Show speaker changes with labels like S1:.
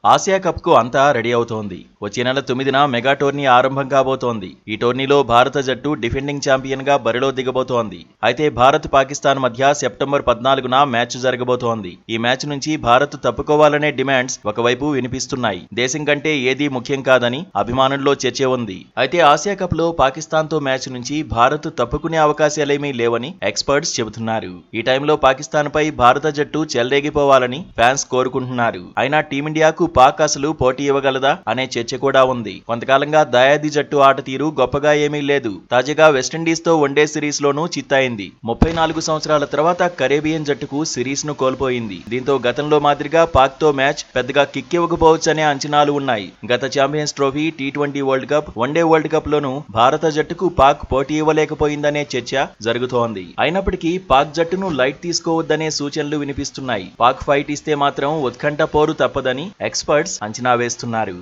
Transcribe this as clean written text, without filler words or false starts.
S1: Asia cup కు అంతా ready అవుతోంది. వచ్చే నెల 9న మెగా టోర్నీ ఆరంభం కాబోతోంది. ఈ టోర్నీలో భారత జట్టు డిఫెండింగ్ ఛాంపియన్ గా బరిలో దిగబోతోంది. అయితే భారత్ పాకిస్తాన్ మధ్య సెప్టెంబర్ 14న మ్యాచ్ జరగబోతోంది. ఈ మ్యాచ్ నుంచి భారత్ తప్పుకోవాలనే డిమాండ్స్ ఒకవైపు వినిపిస్తున్నాయి. దేశం కంటే ఏదీ ముఖ్యం కాదని అభిమానుల్లో చర్చ ఉంది. అయితే ఆసియా కప్ లో పాకిస్తాన్ తో మ్యాచ్ నుంచి భారత్ తప్పుకునే అవకాశాలేమీ లేవని ఎక్స్పర్ట్స్ చెబుతున్నారు. ఈ టైంలో పాకిస్తాన్ పై భారత జట్టు చెలరేగిపోవాలని ఫ్యాన్స్ కోరుకుంటున్నారు. అయినా టీమిండియాకు పాక్ అసలు పోటీ ఇవ్వగలదా అనే చర్చ కూడా ఉంది. కొంతకాలంగా దాయాది జట్టు ఆట తీరు గొప్పగా ఏమీ లేదు. తాజాగా వెస్టిండీస్ తో వన్డే సిరీస్ లోనూ చిత్తయింది. 34 సంవత్సరాల తర్వాత కరేబియన్ జట్టుకు సిరీస్ ను కోల్పోయింది. దీంతో గతంలో మాదిరిగా పాక్ తో మ్యాచ్ పెద్దగా కిక్ ఇవ్వకపోవచ్చనే అంచనాలు ఉన్నాయి. గత champions trophy, T20 world cup, one day world cup లోనూ భారత జట్టుకు పాక్ పోటీ ఇవ్వలేకపోయిందనే చర్చ జరుగుతోంది. అయినప్పటికీ పాక్ జట్టును లైట్ తీసుకోవద్దనే సూచనలు వినిపిస్తున్నాయి. పాక్ ఫైట్ ఇస్తే మాత్రం ఉత్కంఠ పోరు తప్పదని ఎక్స్పర్ట్స్ అంచనా వేస్తున్నారు.